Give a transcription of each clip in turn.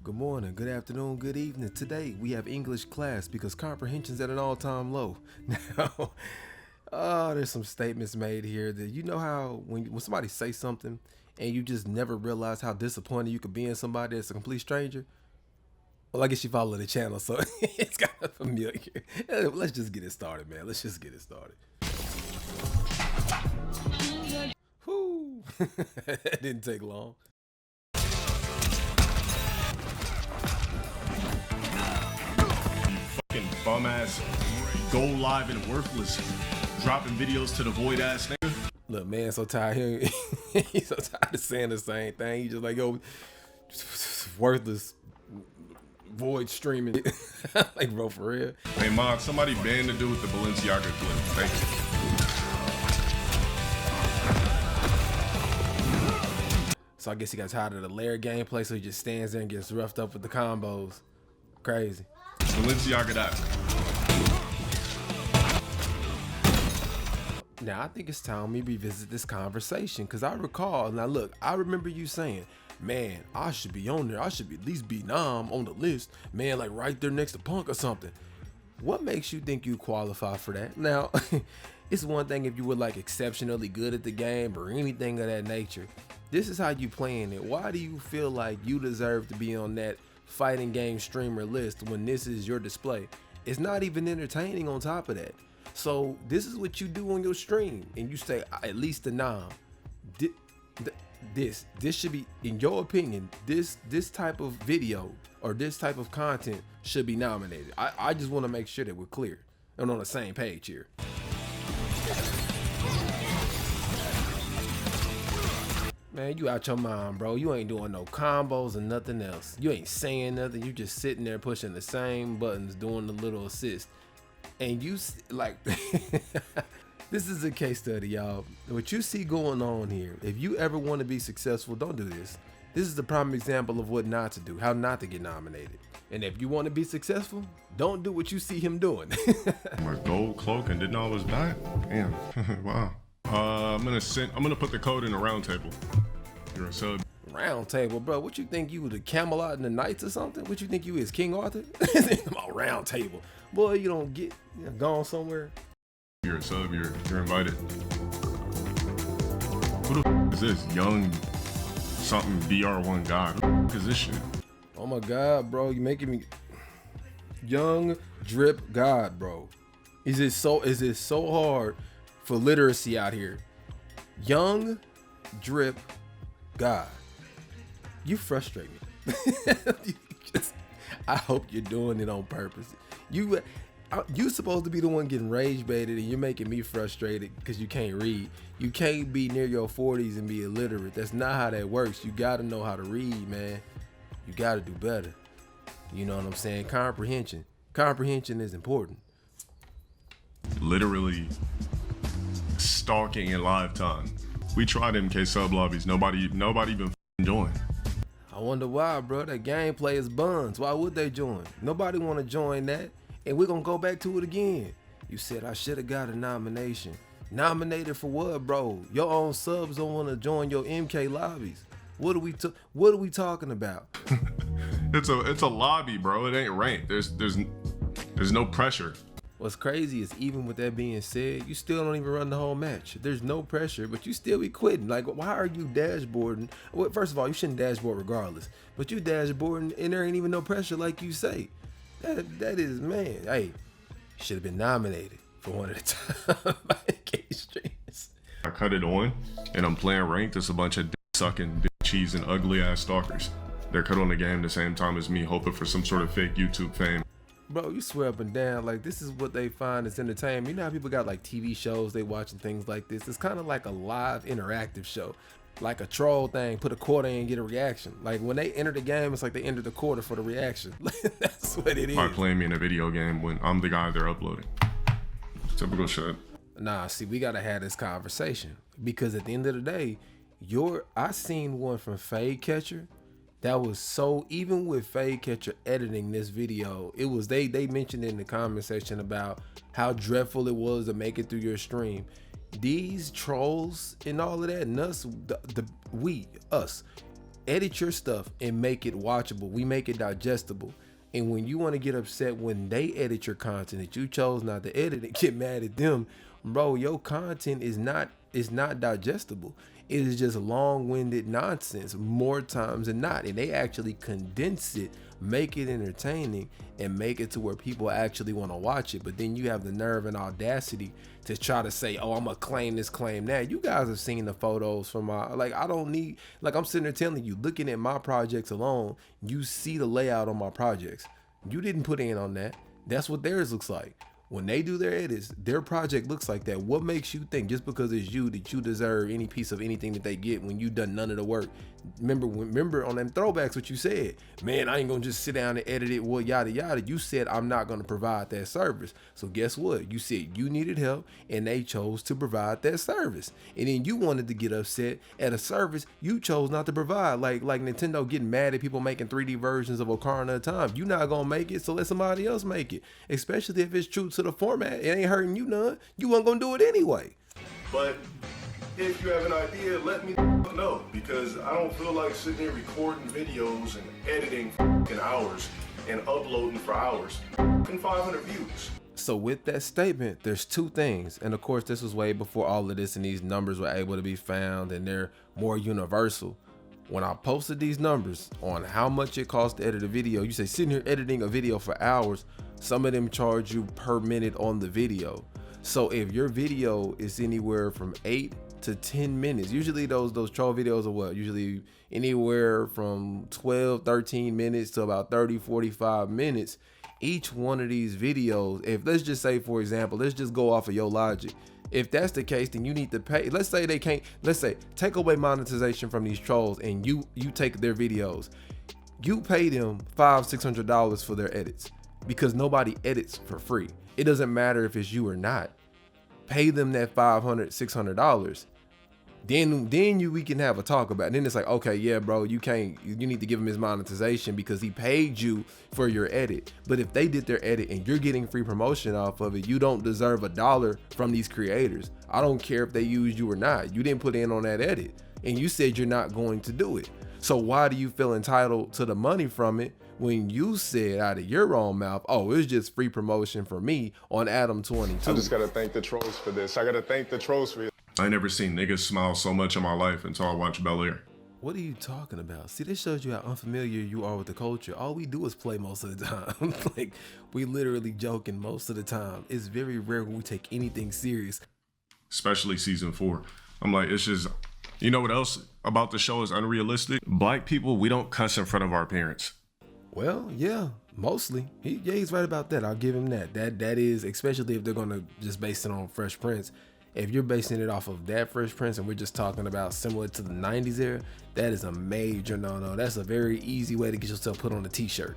Good morning, good afternoon, good evening. Today we have English class because comprehension's at an all-time low. Now, there's some statements made here that you know how when somebody say something and you just never realize how disappointed you could be in somebody that's a complete stranger. Well, I guess you follow the channel, so it's kind of familiar. Let's just get it started, man. Let's just get it started. Whoo! That didn't take long. Bum ass, go live and worthless, dropping videos to the void ass nigga. Look, man, so tired. He's so tired of saying the same thing. He's just like, yo, worthless, void streaming. Like, bro, for real. Hey, Mog, somebody banned the dude with the Balenciaga clip. Thank you. So I guess he got tired of the layer gameplay, so he just stands there and gets roughed up with the combos. Crazy. Balenciaga that. Now I think it's time we revisit this conversation because I recall, now look, I remember you saying, man, I should be on there. I should be at least be on the list, man, like right there next to Punk or something. What makes you think you qualify for that? Now, it's one thing if you were like exceptionally good at the game or anything of that nature. This is how you playing it. Why do you feel like you deserve to be on that fighting game streamer list when this is your display? It's not even entertaining on top of that. So this is what you do on your stream and you say at least a nom. This should be, in your opinion, this type of video or this type of content should be nominated. I just want to make sure that we're clear and on the same page here. Man, you out your mind, bro. You ain't doing no combos or nothing else. You ain't saying nothing. You just sitting there pushing the same buttons, doing the little assist. And you, like, this is a case study, y'all. What you see going on here, if you ever want to be successful, don't do this. This is the prime example of what not to do, how not to get nominated. And if you want to be successful, don't do what you see him doing. My gold cloak and didn't know I was back. Damn. Wow. I'm gonna put the code in the round table. You're a sub. Round table, bro. What you think you the Camelot and the Knights or something? What you think you is, King Arthur? About round table, boy. You don't get gone somewhere. You're a sub. You're invited. Who the f is this young something BR1 god? Who the f is this shit? Oh my god, bro, you making me young drip god, bro. Is it so hard for literacy out here? Young drip god. You frustrate me. I hope you're doing it on purpose. You supposed to be the one getting rage baited and you're making me frustrated because you can't read. You can't be near your 40s and be illiterate. That's not how that works. You gotta know how to read, man. You gotta do better. You know what I'm saying? Comprehension. Comprehension is important. Literally stalking in live time. We tried MK sub lobbies. Nobody even joined. I wonder why, bro. That gameplay is buns. Why would they join? Nobody want to join that. And we're going to go back to it again. You said I should have got a nomination. Nominated for what, bro? Your own subs don't want to join your MK lobbies. What are we talking about? It's a lobby, bro. It ain't ranked. There's no pressure. What's crazy is even with that being said, you still don't even run the whole match. There's no pressure, but you still be quitting. Like, why are you dashboarding? Well, first of all, you shouldn't dashboard regardless, but you dashboarding and there ain't even no pressure like you say. That is, man, hey, should have been nominated for one of the top streams. I cut it on and I'm playing ranked. It's a bunch of dick-sucking, dick-cheese and ugly ass stalkers. They're cut on the game the same time as me, hoping for some sort of fake YouTube fame. Bro, you swear up and down, like this is what they find as entertainment. You know how people got like TV shows, they watching things like this. It's kind of like a live interactive show. Like a troll thing, put a quarter in and get a reaction. Like when they enter the game, it's like they entered the quarter for the reaction. That's what it is. By playing me in a video game when I'm the guy they're uploading. Typical shit. Nah, see, we gotta have this conversation. Because at the end of the day, I seen one from Fade Catcher. That was so, even with Fade Catcher editing this video, it was, they mentioned in the comment section about how dreadful it was to make it through your stream. These trolls and all of that, and us, us, edit your stuff and make it watchable. We make it digestible. And when you want to get upset when they edit your content that you chose not to edit and get mad at them, bro, your content is not digestible. It is just long-winded nonsense more times than not. And they actually condense it, make it entertaining, and make it to where people actually want to watch it. But then you have the nerve and audacity to try to say, oh, I'm gonna claim this, claim that. You guys have seen the photos from my, like, I don't need, like, I'm sitting there telling you, looking at my projects alone, you see the layout on my projects. You didn't put in on that. That's what theirs looks like. When they do their edits, their project looks like that. What makes you think just because it's you that you deserve any piece of anything that they get when you done none of the work? Remember on them throwbacks what you said, man, I ain't gonna just sit down and edit it, well, yada yada. You said I'm not gonna provide that service. So guess what? You said you needed help and they chose to provide that service. And then you wanted to get upset at a service you chose not to provide. Like Nintendo getting mad at people making 3D versions of Ocarina of Time. You not gonna make it, so let somebody else make it. Especially if it's true to the format. It ain't hurting you none. You weren't gonna do it anyway. But if you have an idea, let me know, because I don't feel like sitting here recording videos and editing in hours and uploading for hours. 500 views. So with that statement, there's two things. And of course, this was way before all of this and these numbers were able to be found and they're more universal. When I posted these numbers on how much it costs to edit a video, you say sitting here editing a video for hours, some of them charge you per minute on the video. So if your video is anywhere from 8 to 10 minutes, usually those troll videos are what? Usually anywhere from 12, 13 minutes to about 30, 45 minutes. Each one of these videos, if let's just say, for example, let's just go off of your logic. If that's the case, then you need to pay. Let's say they can't, let's say take away monetization from these trolls and you take their videos. You pay them $500-$600 for their edits because nobody edits for free. It doesn't matter if it's you or not. Pay them that $500-$600. Then we can have a talk about it. Then it's like, okay, yeah, bro, you need to give him his monetization because he paid you for your edit. But if they did their edit and you're getting free promotion off of it, you don't deserve $1 from these creators. I don't care if they use you or not. You didn't put in on that edit and you said you're not going to do it. So why do you feel entitled to the money from it when you said out of your own mouth, oh, it's just free promotion for me on Adam 22? I just gotta thank the trolls for this. I gotta thank the trolls for it. I ain't never seen niggas smile so much in my life until I watched Bel-air. What are you talking about? See, this shows you how unfamiliar you are with the culture. All we do is play most of the time. Like, we literally joking most of the time. It's very rare when we take anything serious. Especially season 4. I'm like, it's just, you know what else about the show is unrealistic? Black people, we don't cuss in front of our parents. Well, yeah, mostly. He's right about that. I'll give him that. That is, especially if they're going to just base it on Fresh Prince. If you're basing it off of that Fresh Prince and we're just talking about similar to the 90s era, that is a major no-no. That's a very easy way to get yourself put on a t-shirt.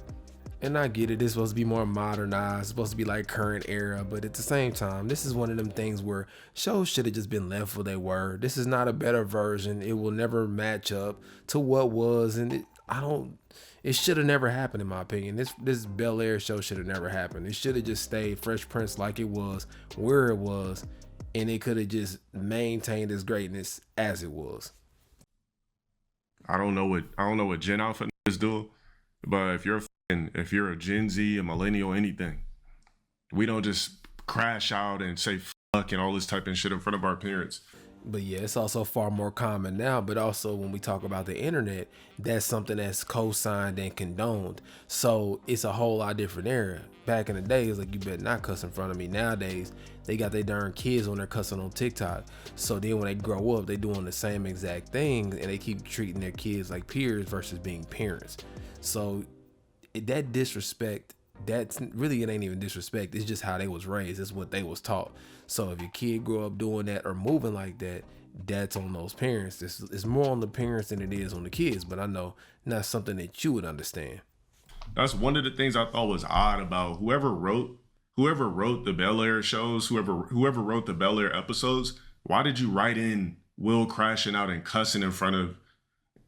And I get it, it's supposed to be more modernized, it's supposed to be like current era, but at the same time, this is one of them things where shows should have just been left where they were. This is not a better version. It will never match up to what was, and it should have never happened in my opinion. This Bel-air show should have never happened. It should have just stayed Fresh Prince like it was, where it was, and it could have just maintained its greatness as it was. I don't know what Gen Alpha is doing, but if you're a Gen Z, a millennial, anything, we don't just crash out and say fuck and all this type of shit in front of our parents. But yeah, it's also far more common now. But also when we talk about the internet, that's something that's co-signed and condoned. So it's a whole lot different era. Back in the day, it's like, you better not cuss in front of me. Nowadays, they got their darn kids when they're cussing on TikTok. So then when they grow up, they doing the same exact thing and they keep treating their kids like peers versus being parents. So that disrespect, that's really, it ain't even disrespect. It's just how they was raised. It's what they was taught. So if your kid grow up doing that or moving like that, that's on those parents. It's more on the parents than it is on the kids. But I know not something that you would understand. That's one of the things I thought was odd about whoever wrote the Bel-air shows, whoever wrote the Bel-air episodes. Why did you write in Will crashing out and cussing in front of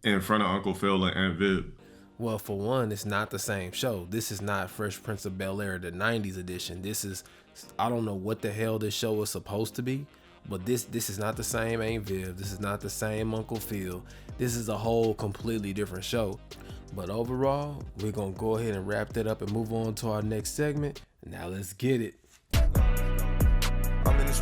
Uncle Phil and Aunt Viv? Well, for one, it's not the same show. This is not Fresh Prince of Bel-air, the 90s edition. This is, I don't know what the hell this show is supposed to be. But this is not the same Ain't Viv. This is not the same Uncle Phil. This is a whole completely different show. But overall, we're gonna go ahead and wrap that up and move on to our next segment. Now let's get it.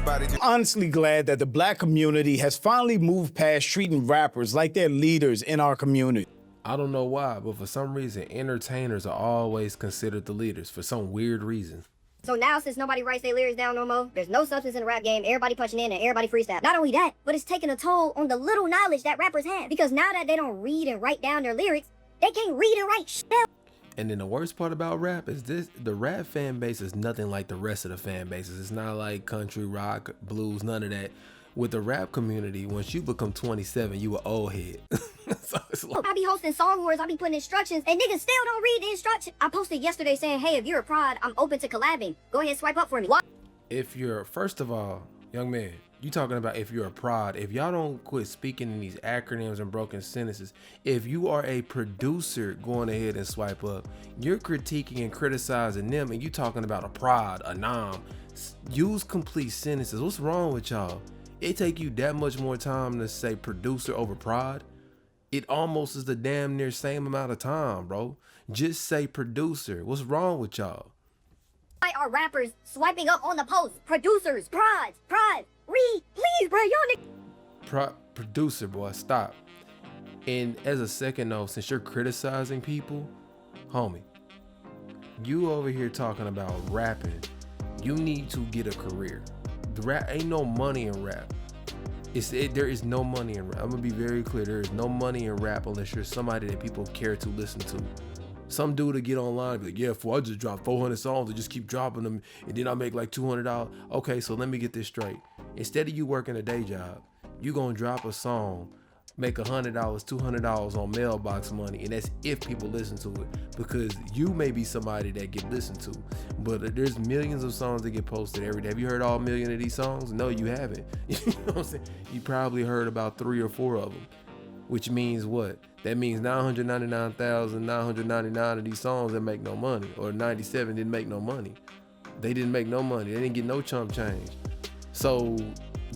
I'm honestly glad that the black community has finally moved past treating rappers like they're leaders in our community. I don't know why, but for some reason, entertainers are always considered the leaders for some weird reason. So now, since nobody writes their lyrics down no more, there's no substance in the rap game, everybody punching in and everybody freestyle. Not only that, but it's taking a toll on the little knowledge that rappers have. Because now that they don't read and write down their lyrics, they can't read and write shit. And then the worst part about rap is the rap fan base is nothing like the rest of the fan bases. It's not like country, rock, blues, none of that. With the rap community, once you become 27, you an old head. So it's like, I be hosting song wars, I be putting instructions, and niggas still don't read the instructions. I posted yesterday saying, hey, if you're a prod, I'm open to collabing. Go ahead, swipe up for me. What? if you're, first of all, young man, you talking about if you're a prod, if y'all don't quit speaking in these acronyms and broken sentences, if you are a producer going ahead and swipe up, you're critiquing and criticizing them, and you talking about a prod, a nom. Use complete sentences. What's wrong with y'all? It take you that much more time to say producer over prod. It almost is the damn near same amount of time, bro. Just say producer. What's wrong with y'all? Why are rappers swiping up on the post? Producers, prods, read, please, bro, y'all Producer, boy, stop. And as a second note, since you're criticizing people, homie, you over here talking about rapping, you need to get a career. The rap ain't no money in rap. There is no money in rap. I'm gonna be very clear. There is no money in rap unless you're somebody that people care to listen to. Some dude to get online and be like, yeah, I just dropped 400 songs and just keep dropping them, and then I make like $200. Okay, so let me get this straight. Instead of you working a day job, you gonna drop a song, make $100, $200 on mailbox money, and that's if people listen to it, because you may be somebody that get listened to. But there's millions of songs that get posted every day. Have you heard all million of these songs? No, you haven't. You know what I'm saying? You probably heard about 3 or 4 of them, which means what? That means 999,999 of these songs that make no money, or 97 didn't make no money. They didn't make no money. They didn't get no chump change. So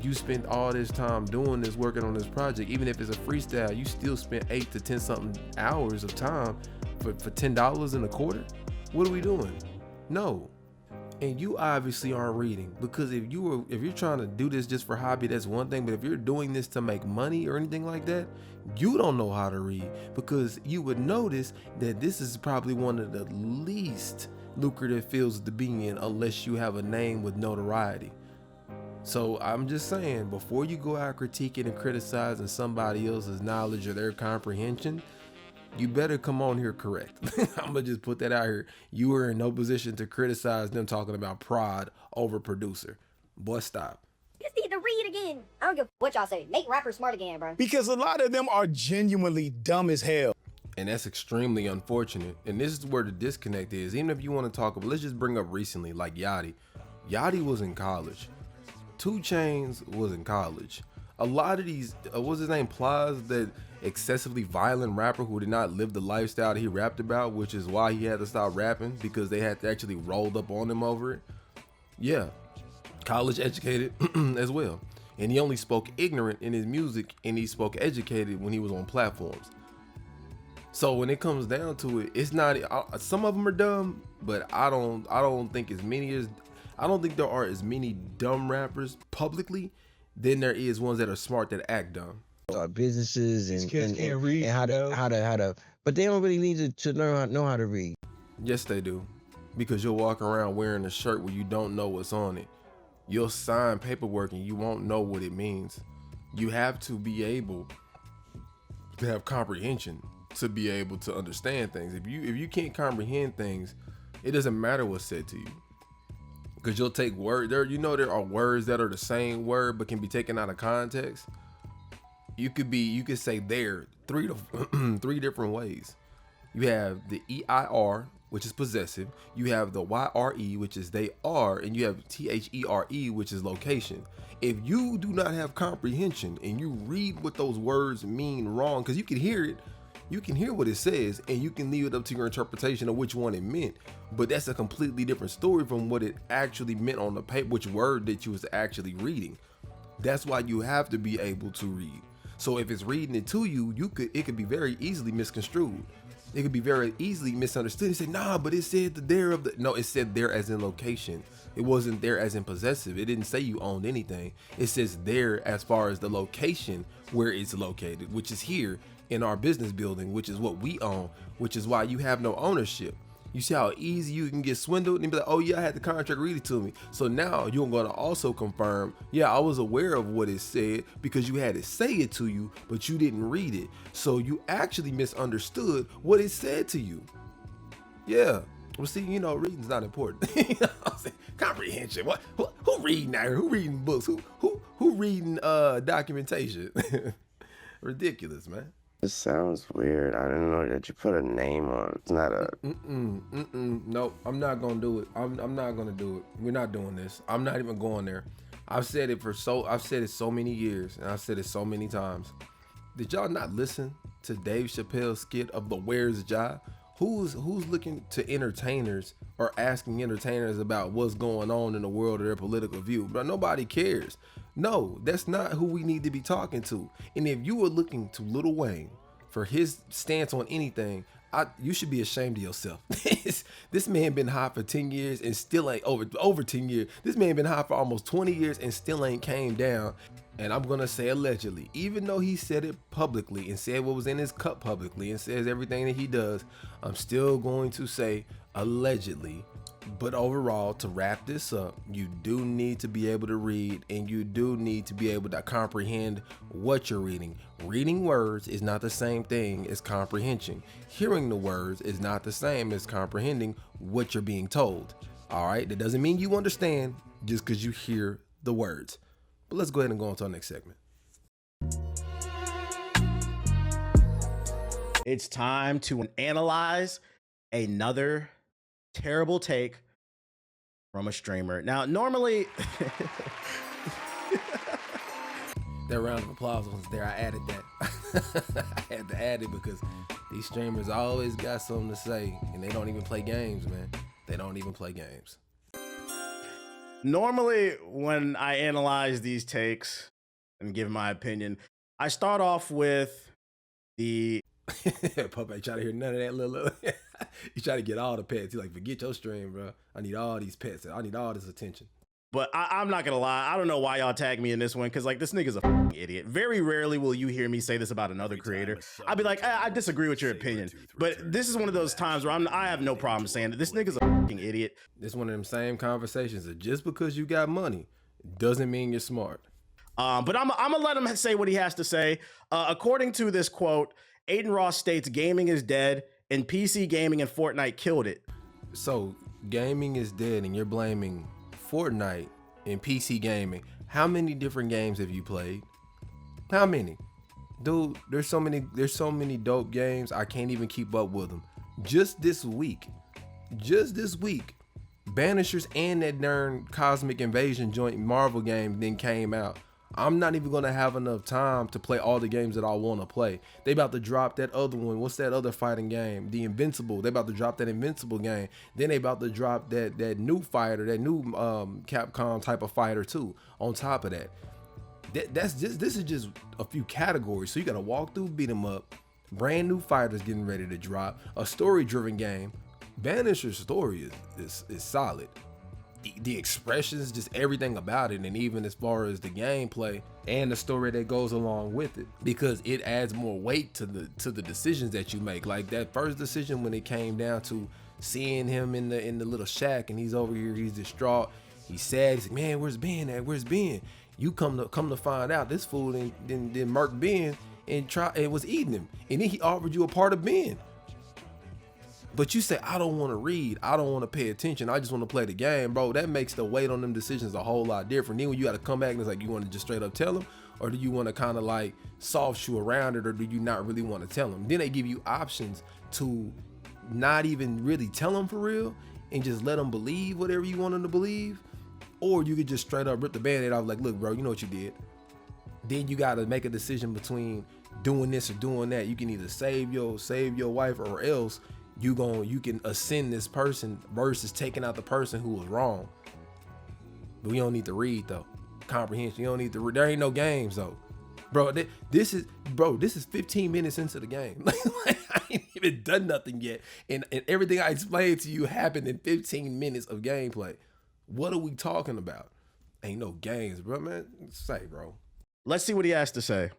you spent all this time doing this, working on this project. Even if it's a freestyle, you still spent 8 to 10 something hours of time for $10 in a quarter. What are we doing? No. And you obviously aren't reading, because if you're trying to do this just for hobby, that's one thing. But if you're doing this to make money or anything like that, you don't know how to read, because you would notice that this is probably one of the least lucrative fields to be in unless you have a name with notoriety. So I'm just saying, before you go out critiquing and criticizing somebody else's knowledge or their comprehension, you better come on here correct. I'm gonna just put that out here. You are in no position to criticize them talking about prod over producer. Boy, stop. just need to read again. I don't give what y'all say. Make rappers smart again, bro. Because a lot of them are genuinely dumb as hell. And that's extremely unfortunate. And this is where the disconnect is. Even if you want to talk about, let's just bring up recently, like Yachty. Yachty was in college. 2 Chainz was in college. A lot of these, what's his name, Plies, that excessively violent rapper who did not live the lifestyle that he rapped about, which is why he had to stop rapping, because they had to actually rolled up on him over it. Yeah, college educated as well. And he only spoke ignorant in his music, and he spoke educated when he was on platforms. So when it comes down to it, it's not, some of them are dumb, but I don't think there are as many dumb rappers publicly than there is ones that are smart that act dumb. Businesses and how to, but they don't really need to know how to read. Yes, they do, because you'll walk around wearing a shirt where you don't know what's on it. You'll sign paperwork and you won't know what it means. You have to be able to have comprehension to be able to understand things. If you can't comprehend things, it doesn't matter what's said to you. Because you'll take words there. You know, there are words that are the same word but can be taken out of context. You could say there 3 different ways. You have the EIR, which is possessive. You have the YRE, which is they are, and you have THERE, which is location. If you do not have comprehension and you read what those words mean wrong, because you can hear it, you can hear what it says, and you can leave it up to your interpretation of which one it meant. But that's a completely different story from what it actually meant on the paper, which word that you was actually reading. That's why you have to be able to read. So if it's reading it to you, it could be very easily misconstrued. It could be very easily misunderstood. He said, nah, but it said the there of the, no, it said there as in location. It wasn't there as in possessive. It didn't say you owned anything. It says there as far as the location where it's located, which is here in our business building, which is what we own, which is why you have no ownership. You see how easy you can get swindled and be like, oh yeah, I had the contract read it to me. So now you're going to also confirm, yeah, I was aware of what it said because you had to say it to you, but you didn't read it. So you actually misunderstood what it said to you. Yeah. Well, see, you know, reading's not important. You know what I'm saying? Comprehension. What? Who reading out here? Who reading books? Who reading documentation? Ridiculous, man. It sounds weird. I didn't know that you put a name on it. It's not a... Nope, I'm not gonna do it. I'm not gonna do it. We're not doing this. I'm not even going there. I've said it so many years, and I've said it so many times. Did y'all not listen to Dave Chappelle's skit of the Where's Ja? Who's looking to entertainers or asking entertainers about what's going on in the world of their political view? But nobody cares. No, that's not who we need to be talking to. And if you were looking to Lil Wayne for his stance on anything, you should be ashamed of yourself. This man been high for 10 years and still ain't over 10 years. This man been high for almost 20 years and still ain't came down. And I'm gonna say allegedly, even though he said it publicly and said what was in his cup publicly and says everything that he does, I'm still going to say allegedly. But overall, to wrap this up, you do need to be able to read, and you do need to be able to comprehend what you're reading. Reading words is not the same thing as comprehension. Hearing the words is not the same as comprehending what you're being told. All right, that doesn't mean you understand just because you hear the words. But let's go ahead and go on to our next segment. It's time to analyze another terrible take from a streamer. Now, normally... That round of applause was there. I added that. I had to add it because these streamers always got something to say, and they don't even play games, man. They don't even play games. Normally, when I analyze these takes and give my opinion, I start off with the... Pup ain't trying to hear none of that little... You try to get all the pets. He's like, forget your stream, bro. I need all these pets. I need all this attention. But I'm not gonna lie, I don't know why y'all tag me in this one, because like this nigga's a f***ing idiot. Very rarely will you hear me say this about another creator. I'll be like, I disagree with your opinion. But this is one of those times where I have no problem saying that this nigga's a f***ing idiot. This is one of them same conversations that just because you got money doesn't mean you're smart. But I'm gonna let him say what he has to say. According to this quote, Aiden Ross states gaming is dead and PC gaming and Fortnite killed it. So gaming is dead and you're blaming Fortnite and PC gaming. How many different games have you played? How many? Dude, there's so many dope games. I can't even keep up with them. Just this week, Banishers and that darn Cosmic Invasion joint Marvel game then came out. I'm not even gonna have enough time to play all the games that I want to play. They about to drop that other one. What's that other fighting game? The Invincible. They about to drop that Invincible game. Then they about to drop that new fighter, that new Capcom type of fighter too. On top of that, this is just a few categories. So you gotta walk through, beat 'em up. Brand new fighters getting ready to drop. A story-driven game. Banisher's story is solid. The expressions, just everything about it, and even as far as the gameplay and the story that goes along with it, because it adds more weight to the decisions that you make. Like that first decision when it came down to seeing him in the little shack, and he's over here, he's distraught, he's sad, he's like, man, where's Ben at? Where's Ben? You come to find out this fool then murked Ben and was eating him, and then he offered you a part of Ben. But you say, I don't want to read, I don't want to pay attention, I just want to play the game, bro. That makes the weight on them decisions a whole lot different. Then when you got to come back and it's like, you want to just straight up tell them, or do you want to kind of like soft shoe around it, or do you not really want to tell them? Then they give you options to not even really tell them for real and just let them believe whatever you want them to believe, or you could just straight up rip the band-aid off like, look, bro, you know what you did. Then you got to make a decision between doing this or doing that. You can either save your wife, or else you can ascend this person versus taking out the person who was wrong. But we don't need to read though. comprehension. You don't need to. There ain't no games though, bro. This is 15 minutes into the game. Like, I ain't even done nothing yet, and everything I explained to you happened in 15 minutes of gameplay. What are we talking about? Ain't no games, bro, man. Say, bro. Let's see what he has to say.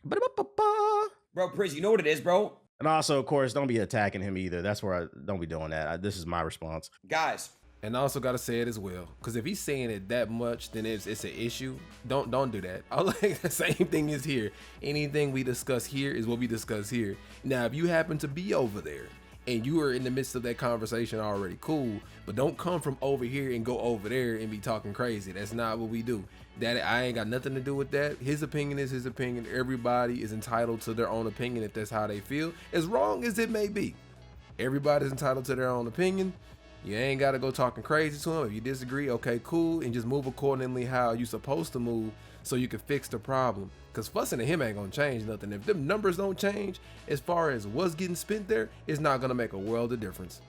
Bro, Priz, you know what it is, bro? And also, of course, don't be attacking him either. That's where don't be doing that. This is my response. Guys. And I also got to say it as well, because if he's saying it that much, then it's an issue. Don't do that. I like the same thing is here. Anything we discuss here is what we discuss here. Now, if you happen to be over there and you are in the midst of that conversation already, cool. But don't come from over here and go over there and be talking crazy. That's not what we do. That I ain't got nothing to do with that. His opinion is his opinion. Everybody is entitled to their own opinion if that's how they feel, as wrong as it may be. Everybody's entitled to their own opinion. You ain't got to go talking crazy to him. If you disagree, okay, cool, and just move accordingly how you supposed to move so you can fix the problem. Because fussing at him ain't gonna change nothing. If them numbers don't change as far as what's getting spent there, it's not gonna make a world of difference.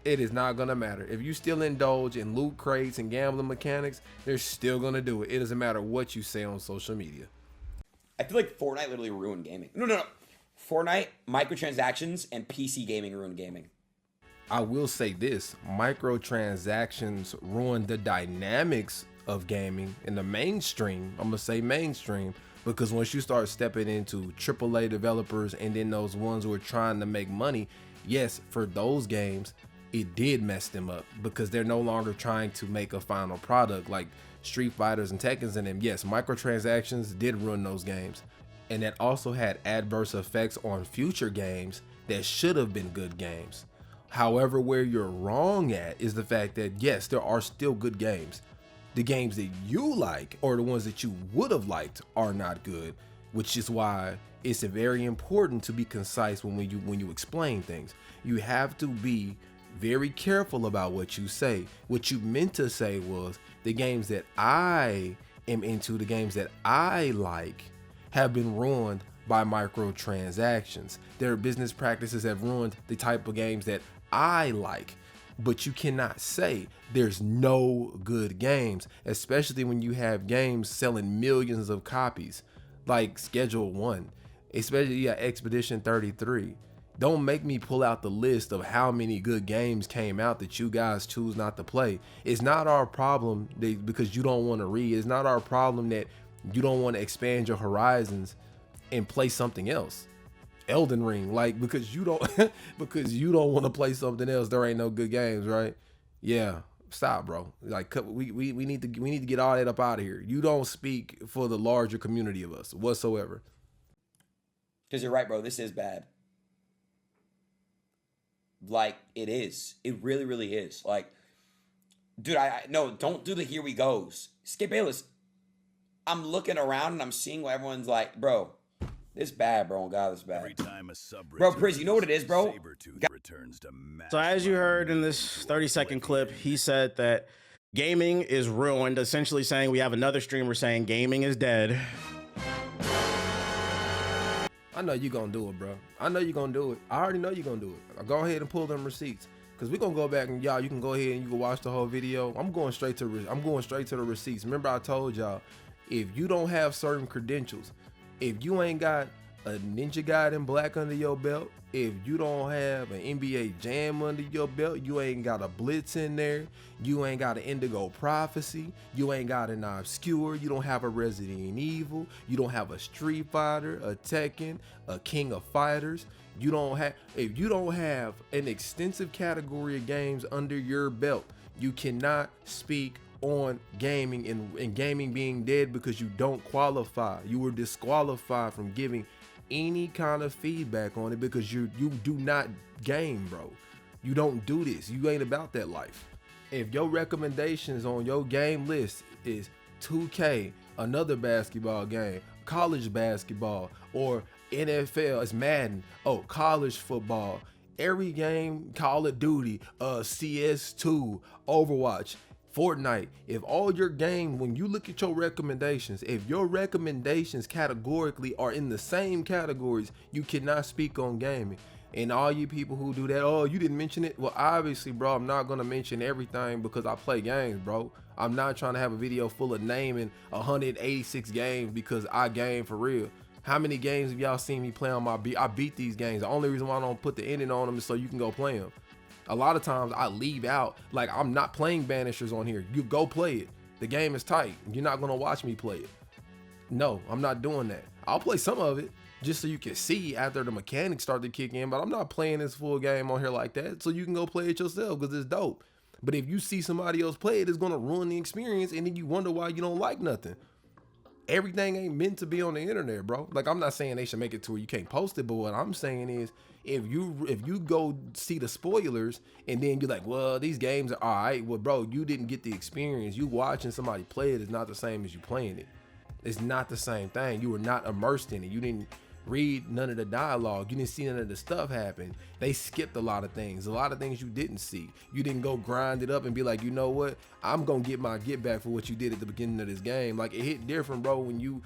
It is not gonna matter. If you still indulge in loot crates and gambling mechanics, they're still gonna do it. It doesn't matter what you say on social media. I feel like Fortnite literally ruined gaming. No. Fortnite, microtransactions, and PC gaming ruined gaming. I will say this, microtransactions ruin the dynamics of gaming in the mainstream. I'm gonna say mainstream, because once you start stepping into AAA developers and then those ones who are trying to make money, yes, for those games, it did mess them up because they're no longer trying to make a final product like Street Fighters and Tekkens and them. Yes, microtransactions did ruin those games. And that also had adverse effects on future games that should have been good games. However, where you're wrong at is the fact that yes, there are still good games. The games that you like or the ones that you would have liked are not good, which is why it's very important to be concise when you explain things. You have to be very careful about what you say. What you meant to say was the games that I am into, the games that I like have been ruined by microtransactions. Their business practices have ruined the type of games that I like. But you cannot say there's no good games, especially when you have games selling millions of copies like Schedule 1, especially Expedition 33. Don't make me pull out the list of how many good games came out that you guys choose not to play. It's not our problem because you don't want to read. It's not our problem that you don't want to expand your horizons and play something else. Elden Ring, like, because you don't want to play something else, there ain't no good games, right? Yeah, stop, bro. Like, we need to get all that up out of here. You don't speak for the larger community of us whatsoever. Because you're right, bro. This is bad. Like, it is. It really, really is. Like, dude, no, don't do the here we goes. Skip Bayless. I'm looking around and I'm seeing what everyone's like, bro. This bad, bro. God, this bad. Bro, Priz, you know what it is, bro? So as you heard in this 30-second clip, he said that gaming is ruined, essentially saying we have another streamer saying gaming is dead. I know you're going to do it, bro. I know you're going to do it. I already know you're going to do it. Go ahead and pull them receipts. Because we're going to go back and y'all, you can go ahead and you can watch the whole video. I'm going straight to the receipts. Remember I told y'all, if you don't have certain credentials, if you ain't got a Ninja Gaiden Black under your belt, if you don't have an NBA Jam under your belt, you ain't got a Blitz in there, you ain't got an Indigo Prophecy, you ain't got an Obscure, you don't have a Resident Evil, you don't have a Street Fighter, a Tekken, a King of Fighters, if you don't have an extensive category of games under your belt, you cannot speak on gaming and gaming being dead because you don't qualify. You were disqualified from giving any kind of feedback on it because you do not game, bro. You don't do this. You ain't about that life. If your recommendations on your game list is 2K, another basketball game, college basketball, or NFL, it's Madden, college football, every game, Call of Duty, CS2, Overwatch, Fortnite, if all your game, when you look at your recommendations, if your recommendations categorically are in the same categories, you cannot speak on gaming. And all you people who do that, oh, you didn't mention it. Well, obviously, bro, I'm not gonna mention everything because I play games, bro. I'm not trying to have a video full of naming 186 games because I game for real. How many games have y'all seen me play on my beat? I beat these games. The only reason why I don't put the ending on them is so you can go play them. A lot of times I leave out, like, I'm not playing Banishers on here. You go play it. The game is tight. You're not gonna watch me play it. No, I'm not doing that. I'll play some of it just so you can see after the mechanics start to kick in, but I'm not playing this full game on here like that, so you can go play it yourself because it's dope. But if you see somebody else play it, it's gonna ruin the experience, and then you wonder why you don't like nothing. Everything ain't meant to be on the internet, bro. Like, I'm not saying they should make it to where you can't post it, but what I'm saying is if you go see the spoilers and then you're like, well, these games are all right, well, bro, you didn't get the experience. You watching somebody play it is not the same as you playing it. It's not the same thing. You were not immersed in it. You didn't read none of the dialogue. You didn't see none of the stuff happen. They skipped a lot of things you didn't see. You didn't go grind it up and be like, you know what, I'm gonna get my get back for what you did at the beginning of this game. Like, it hit different, bro, when you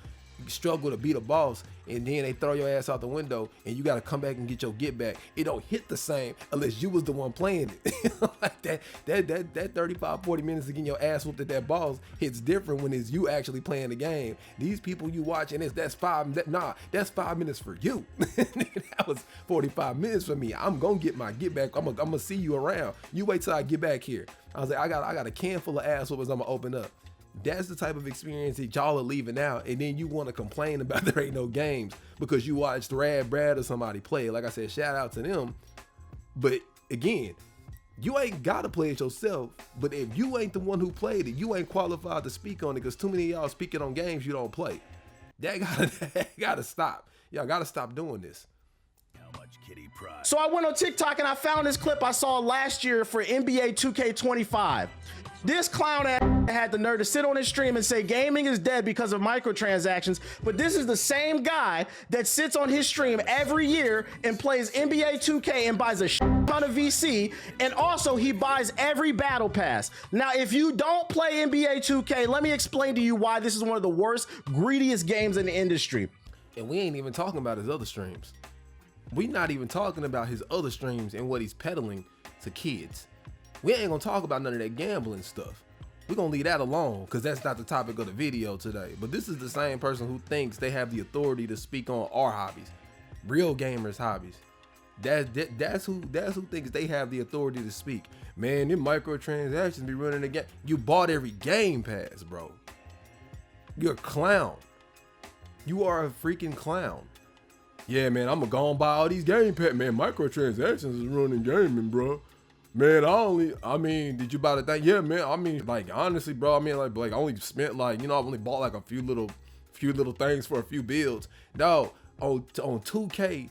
struggle to beat a boss and then they throw your ass out the window and you got to come back and get your get back. It don't hit the same unless you was the one playing it. Like that 35-40 minutes of getting your ass whooped at that boss hits different when it's you actually playing the game. These people you watch and that's 5 minutes for you. That was 45 minutes for me. I'm gonna get my get back. I'm gonna see you around. You wait till I get back here. I was like, I got a can full of ass whoopers I'm gonna open up. That's the type of experience that y'all are leaving out, and then you want to complain about there ain't no games because you watched Rad Brad or somebody play it. Like I said, shout out to them. But again, you ain't gotta play it yourself. But if you ain't the one who played it, you ain't qualified to speak on it because too many of y'all speaking on games you don't play. That gotta stop. Y'all gotta stop doing this. So I went on TikTok and I found this clip I saw last year for NBA 2K25. This clown had the nerve to sit on his stream and say gaming is dead because of microtransactions, but this is the same guy that sits on his stream every year and plays NBA 2K and buys a ton of VC, and also he buys every battle pass. Now, if you don't play NBA 2K, let me explain to you why this is one of the worst, greediest games in the industry. And we ain't even talking about his other streams. We not even talking about his other streams and what he's peddling to kids. We ain't gonna talk about none of that gambling stuff. We're gonna leave that alone because that's not the topic of the video today. But this is the same person who thinks they have the authority to speak on our hobbies, real gamers' hobbies. That's who thinks they have the authority to speak. Man, them microtransactions be running the game. You bought every game pass, bro. You're a clown. You are a freaking clown. Yeah, man, I'm gonna go and buy all these game pass. Man, microtransactions is running gaming, bro. Man, did you buy the thing? Yeah, man. I mean, like, honestly, bro, I only spent I've only bought like a few little things for a few builds. No, on 2K,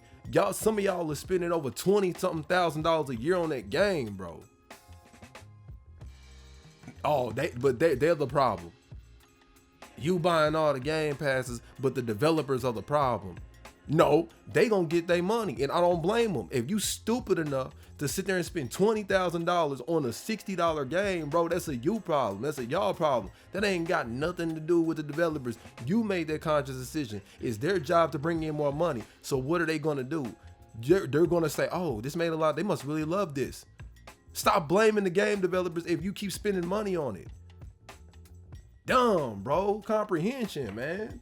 some of y'all are spending over $20-something thousand a year on that game, bro. Oh, they're the problem. You buying all the game passes, but the developers are the problem. No, they gonna get their money, and I don't blame them. If you stupid enough to sit there and spend $20,000 on a $60 game, bro, that's a you problem. That's a y'all problem. That ain't got nothing to do with the developers. You made that conscious decision. It's their job to bring in more money. So what are they gonna do? They're gonna say, oh, this made a lot. They must really love this. Stop blaming the game developers if you keep spending money on it. Dumb, bro. Comprehension, man.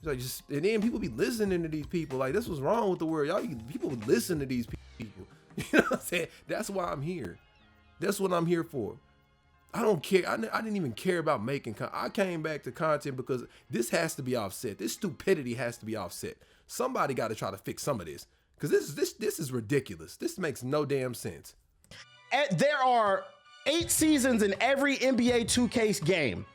Like, and then people be listening to these people. Like, this was wrong with the world. People would listen to these people. You know what I'm saying? That's why I'm here. That's what I'm here for. I don't care. I didn't even care about making content. I came back to content because this has to be offset. This stupidity has to be offset. Somebody got to try to fix some of this because this is ridiculous. This makes no damn sense. There are 8 seasons in every NBA 2K game.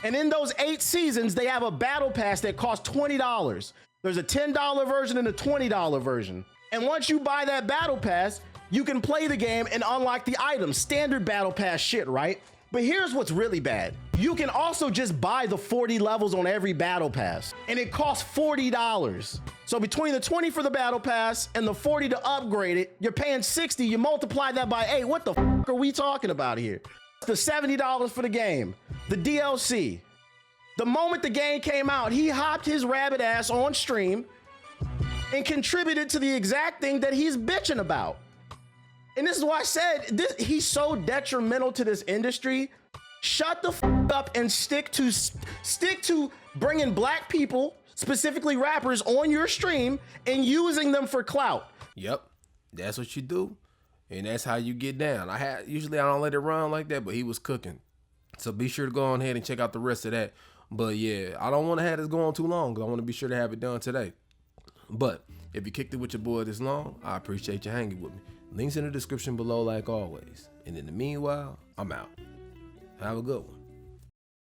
And in those 8 seasons, they have a battle pass that costs $20. There's a $10 version and a $20 version. And once you buy that battle pass, you can play the game and unlock the items. Standard battle pass shit, right? But here's what's really bad. You can also just buy the 40 levels on every battle pass, and it costs $40. So between the 20 for the battle pass and the 40 to upgrade it, you're paying 60. You multiply that by 8. What the fuck are we talking about here? The $70 for the game, the DLC. The moment the game came out, he hopped his rabbit ass on stream and contributed to the exact thing that he's bitching about. And this is why I said he's so detrimental to this industry. Shut the f up and stick to bringing black people, specifically rappers, on your stream and using them for clout. Yep, that's what you do, and that's how you get down. Usually I don't let it run like that, but he was cooking. So be sure to go on ahead and check out the rest of that. But yeah, I don't want to have this go on too long because I want to be sure to have it done today. But if you kicked it with your boy this long, I appreciate you hanging with me. Links in the description below like always. And in the meanwhile, I'm out. Have a good one.